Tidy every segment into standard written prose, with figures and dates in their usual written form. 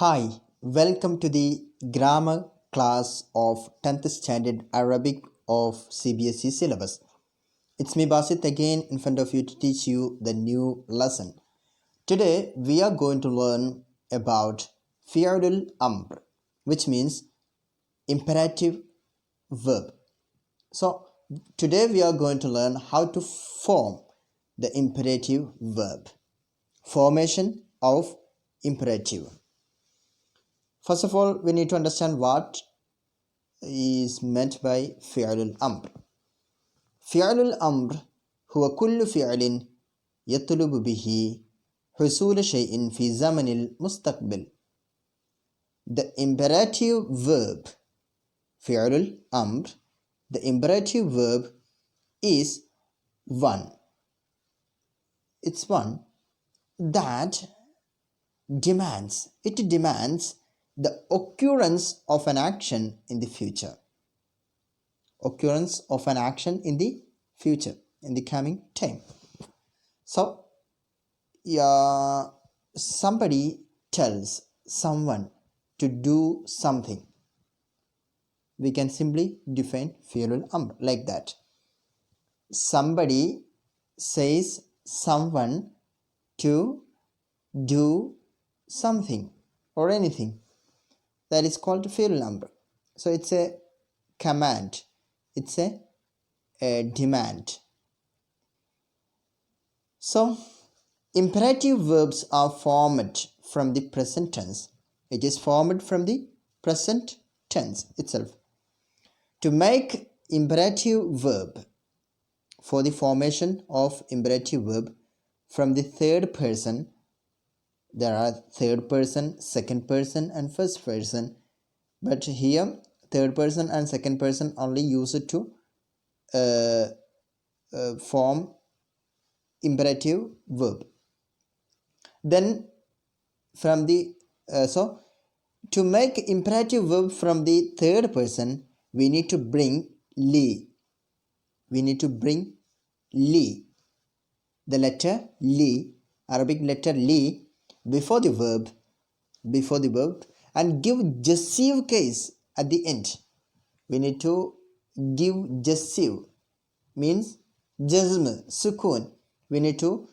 Hi, welcome to the grammar class of 10th standard Arabic of CBSE syllabus. It's me Basith again in front of you to teach you the new lesson. Today we are going to learn about fi'lul amr, which means imperative verb. So today we are going to learn how to form the imperative verb. Formation of imperative. First of all, we need to understand what is meant by فعل الأمر. فعل الأمر هو كل فعل يطلب به حصول شيء في زمن المستقبل. The imperative verb فعل الأمر, the imperative verb is one. It's one that demands the occurrence of an action in the future. Occurrence of an action in the future, in the coming time. So, somebody tells someone to do something. We can simply define fi'lul amr like that. Somebody says someone to do something or anything. That is called fi'lul amr. So it's a command. It's a demand. So imperative verbs are formed from the present tense. It is formed from the present tense itself. To make imperative verb, for the formation of imperative verb from the third person, there are third person, second person and first person, but here third person and second person only use it to form imperative verb. Then from the so to make imperative verb from the third person, we need to bring li. We need to bring li, the letter li, Arabic letter li, before the verb, and give gessive case at the end. We need to give gessive, means jazm, sukun. We need to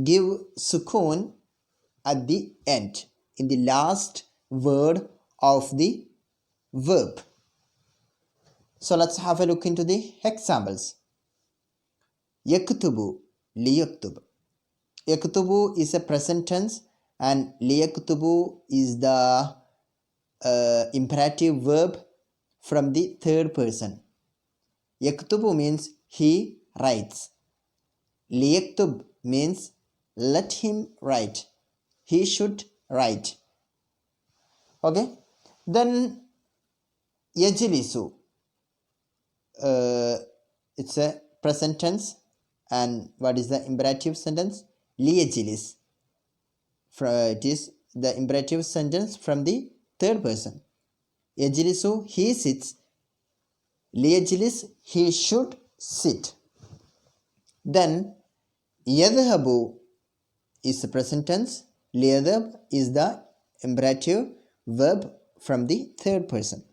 give sukun at the end, in the last word of the verb. So let's have a look into the examples. Yaktubu, liyaktub. Yaktubu is a present tense and liyaktubu is the imperative verb from the third person. Yaktubu means he writes. Liyaktub means let him write. He should write. Okay. Then yajlisu. It's a present tense. And what is the imperative sentence? Liyajlis. It is the imperative sentence from the third person. Yajlisu, he sits. Liyajlis, he should sit. Then yadhabu is the present tense. Liyadhab is the imperative verb from the third person.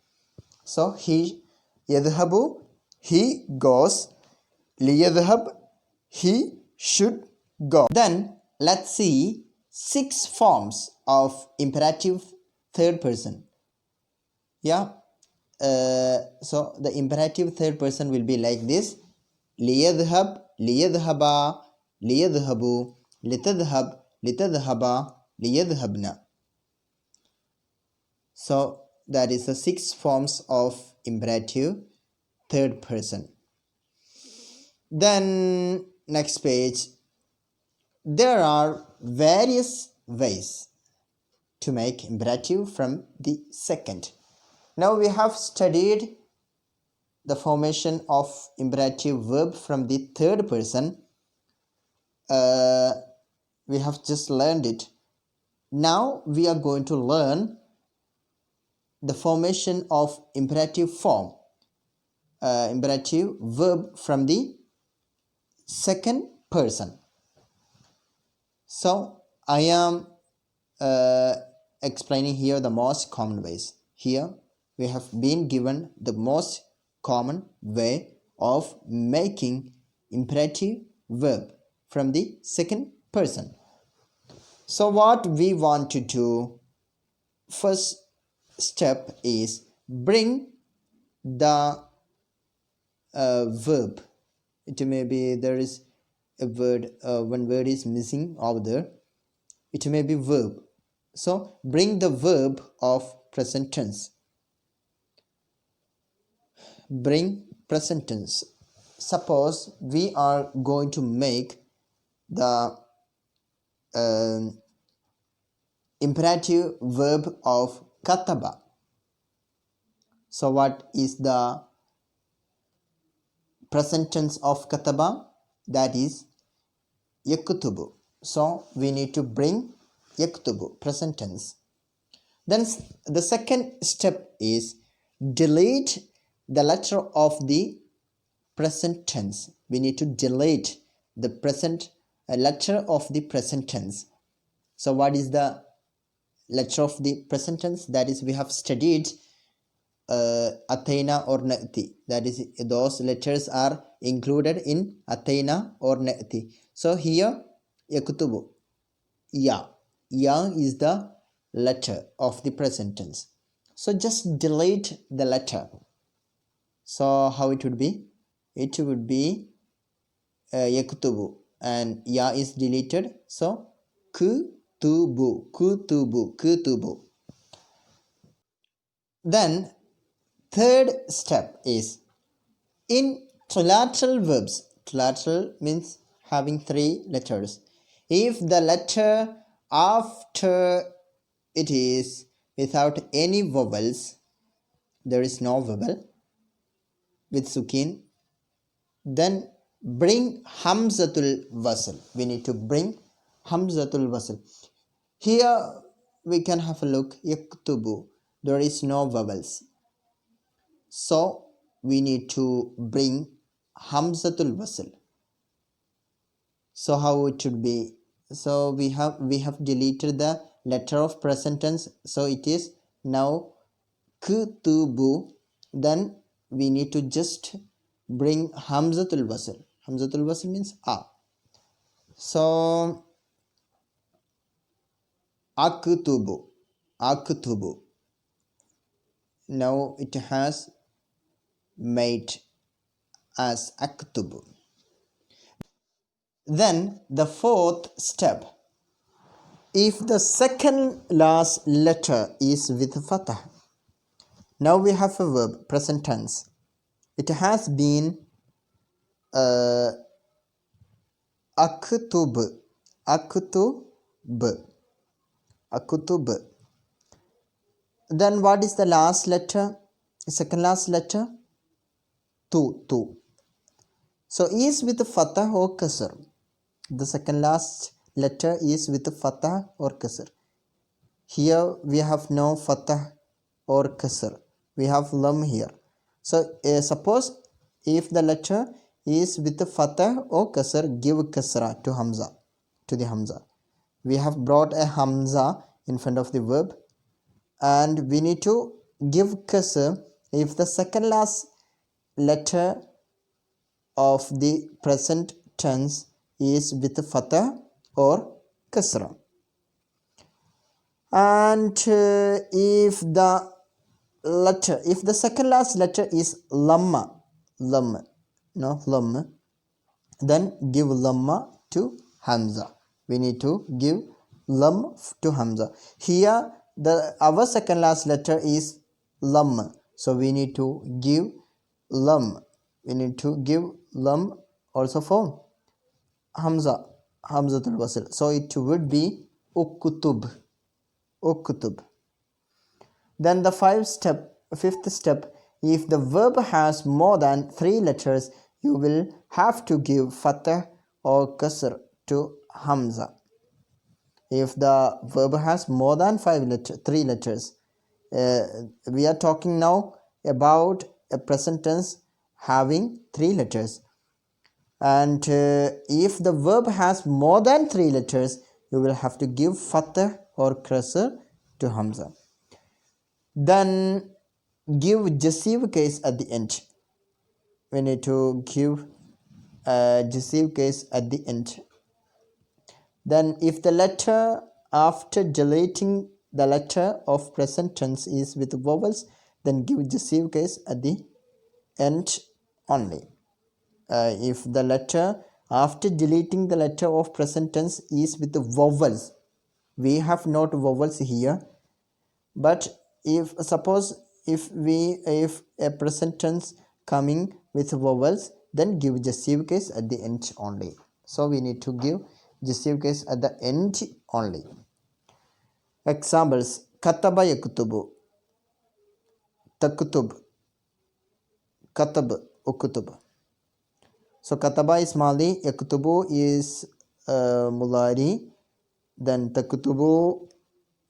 So he yadhabu, he goes. Liyadhab, he should go. Then let's see 6 forms of imperative third person. So the imperative third person will be like this: liyadhhab, liyadhhaba, liyadhhabu, litadhhab, litadhhaba, liyadhhabna. So that is the 6 forms of imperative third person. Then next page, there are various ways to make imperative from the second. Now we have studied the formation of imperative verb from the third person. We have just learned it. Now we are going to learn the formation of imperative form, imperative verb from the second person. So I am explaining here the most common ways. Here we have been given the most common way of making imperative verb from the second person. So what we want to do, first step is bring the verb. It may be there is a word, one word is missing over there. It may be verb. So bring the verb of present tense. Bring present tense. Suppose we are going to make the imperative verb of kataba. So what is the present tense of kataba? That is yaktubu. So we need to bring yaktubu, present tense. Then the second step is delete the letter of the present tense. We need to delete the present letter of the present tense. So what is the letter of the present tense? That is, we have studied Athena or Na'ti. That is, those letters are included in Athena or Na'ti. So here yaktubu, ya is the letter of the present tense. So just delete the letter. So how it would be? It would be yaktubu, and ya is deleted. So kutubu. Then third step is in trilateral verbs. Trilateral means having three letters. If the letter after it is without any vowels, there is no vowel with sukin, then bring hamzatul wasl. We need to bring hamzatul wasl. Here we can have a look. Yaktubu, there is no vowels, so we need to bring hamzatul wasl. So how it should be? So we have deleted the letter of present tense, so it is now kutubu. Then we need to just bring hamzatul wasl. Hamzatul wasl means a. So aktubu. Now it has made as aktubu. Then the fourth step, if the second last letter is with fatah. Now we have a verb, present tense. It has been aktub. Then what is the last letter? Second last letter? Tu. So is with fatah or kasr. The second last letter is with fatah or kasr. Here we have no fatah or kasr. We have lam here. So suppose if the letter is with fatah or kasr, give kasra to hamza, to the hamza. We have brought a hamza in front of the verb, and we need to give kasr if the second last letter of the present tense is with fatah or kasra. And if the second last letter is lamma, then give lamma to hamza. We need to give lam to hamza. Here our second last letter is lam, so we need to give lam. We need to give lam also for hamzatul wasl. So it would be uktub. Then the fifth step, if the verb has more than 3 letters, you will have to give fatah or kasr to hamza. If the verb has more than 3 letters, we are talking now about a present tense having 3 letters. And if the verb has more than 3 letters, you will have to give fatah or kasr to Hamza. Then give deceive case at the end. We need to give a deceive case at the end. Then if the letter after deleting the letter of present tense is with vowels, then give deceive case at the end only. If the letter after deleting the letter of present tense is with the vowels, we have not vowels here, but if suppose if a present tense coming with vowels, then give deceive case at the end only. So we need to give deceive case at the end only. Examples: kataba yaktubu, taktub, katab, uktub. So kataba is mali, yaktubu is mulari, then taktubu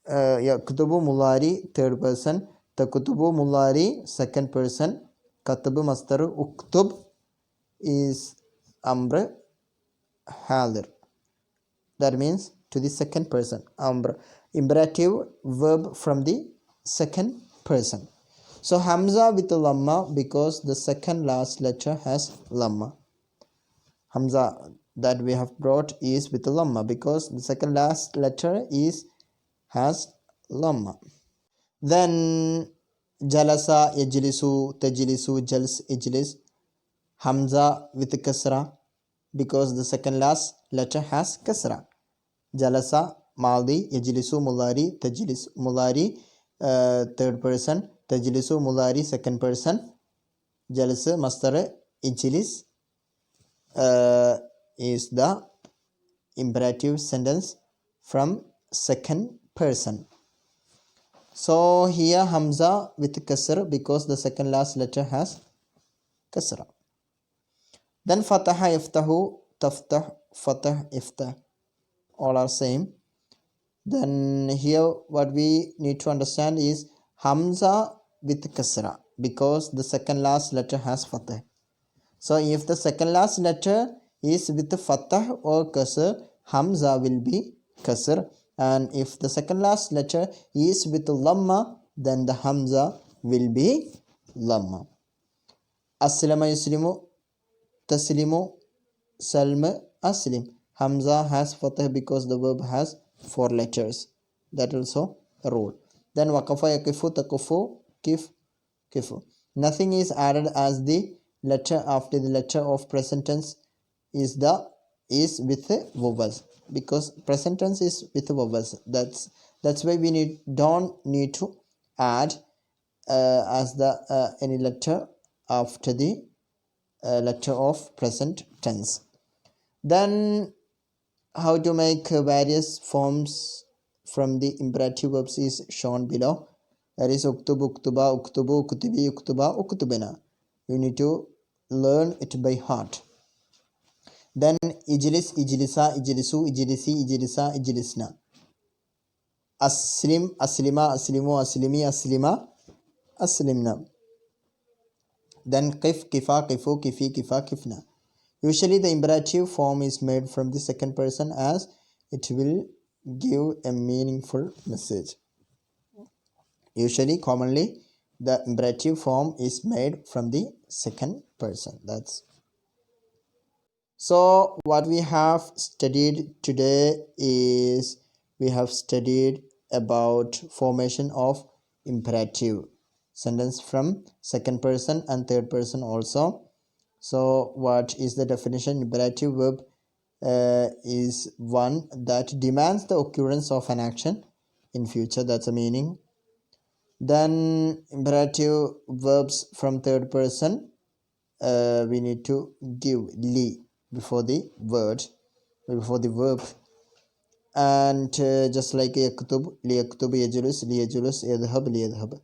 yaktubu mulari third person, taktubu mulari second person, katabu masdar, uktub is amr halir. That means to the second person. Amr, imperative verb from the second person. So Hamza with lamma because the second last letter has lamma. Hamza that we have brought is with lamma because the second last letter has lamma. Then jalasa, yajlisu, tajlisu, jals, ijlis. Hamza with kasra because the second last letter has kasra. Jalasa maldi, yajlisu mulari, tajlis mulari third person, tajlisu mulari second person, jalsa masdar, ijlis is the imperative sentence from second person. So here Hamza with kasr because the second last letter has kasra. Then fataha, yaftahu, taftah, fatah, iftah, all are same. Then here what we need to understand is Hamza with kasra because the second last letter has fatah. So if the second last letter is with fatah or kasr, Hamza will be kasr, and if the second last letter is with lamma, then the Hamza will be lamma. Aslama yuslimu, taslimu, salma, aslim. Hamza has fatah because the verb has 4 letters. That also a rule. Then waqafa, yaqifu, taqufu, kif, kifu. Nothing is added as the letter after the letter of present tense is with vowels because present tense is with vowels. That's why we don't need to add as the any letter after the letter of present tense. Then how to make various forms from the imperative verbs is shown below. That is uktub, uktuba, uktubu, uktubi, uktuba, uktubina. You need to learn it by heart. Then ijlis, ijlisa, ijlisu, ijlisi, ijlisa, ijlisna. Aslim, aslima, aslimu, aslimi, aslima, aslimna. Then kif, kifa, kifu, kifi, kifa, kifna. Usually the imperative form is made from the second person as it will give a meaningful message. Usually, commonly, the imperative form is made from the second person. That's so what we have studied today is we have studied about formation of imperative sentence from second person and third person also. So what is the definition? Imperative verb is one that demands the occurrence of an action in future. That's a meaning. Then imperative verbs from third person, we need to give li before the word, before the verb. And just like yaktub, liyaktub, yajulus, liyajulus, yadhhab, liyadhhab.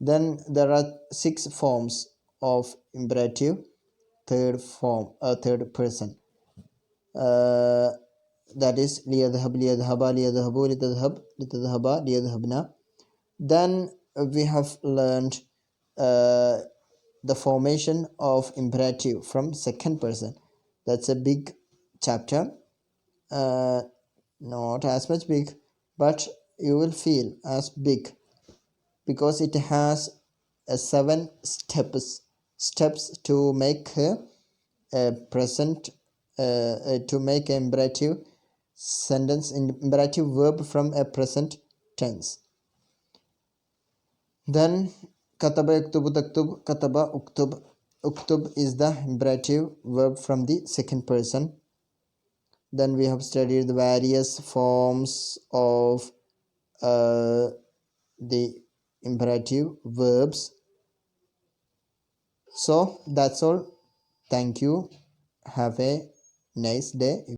Then there are 6 forms of imperative third person. That is liyadhhab, liyadhhaba, liyadhhabu, litadhhab, litadhhaba, liyadhhabna. Then we have learned the formation of imperative from second person. That's a big chapter, not as much big, but you will feel as big because it has 7 steps to make a present to make an imperative sentence imperative verb from a present tense. Then kataba yaktubu taktub, kataba uktub. Uktub is the imperative verb from the second person. Then we have studied the various forms of the imperative verbs. So that's all. Thank you. Have a nice day.